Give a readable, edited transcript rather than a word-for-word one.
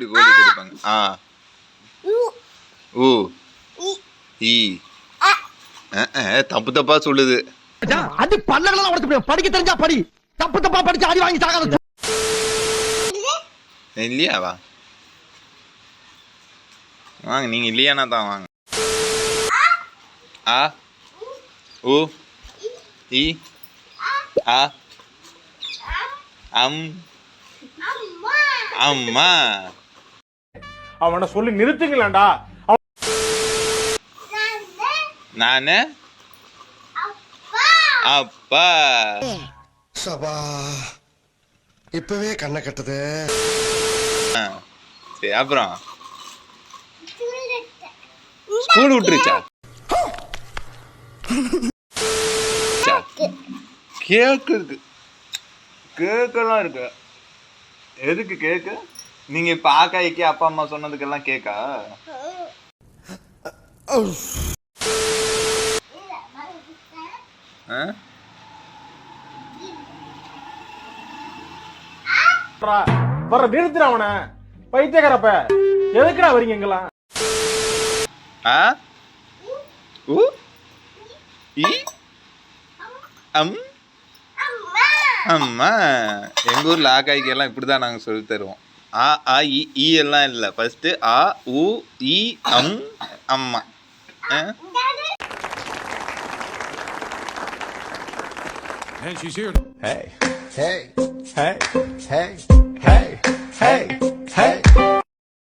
இப்படி கோழி கடிப்பாங்க. ஆ ஊ ஈ தப்பு தப்பா சொல்லுது. அது பல்லகளெல்லாம் உடைச்சு படிக்க தெரிஞ்சா படி. தப்பு தப்பா படிச்சு அடி வாங்கி சாகாத. இல்லையாவா? வாங்க, நீங்க இல்லையானா தான் வாங்க. ஆ ஊ ஈ ஆ அம் அம்மா. அவனை சொல்லி நிறுத்துங்களேன்டா. நானு அப்பா. சபா இப்பவே கண்ணை கட்டுது. சரி, அப்புறம் ஸ்கூல் விட்டுருச்சா? கேக்கு இருக்கு, கேக்கெல்லாம் இருக்கு. எதுக்கு கேக்கு? நீங்க இப்ப ஆக்காய்க்கு அப்பா அம்மா சொன்னதுக்கெல்லாம் கேக்கா? வர நிறுத்துற அவனை. பைத்தியக்காரப்ப எதுக்குடா வரீங்க எங்கெல்லாம்? ஆ ஊ ஈ அம் அம்மா. எங்க ஊர்ல ஆக்காய்க்கு எல்லாம் இப்படிதான் நாங்க சொல்லி தருவோம். ஆ ஆ இ எல்லாம் இல்ல. ஃபர்ஸ்ட் ஆ ஊ ஈ அம் அம்மா. And she's here. Hey, hey, hey, hey, hey, hey, hey.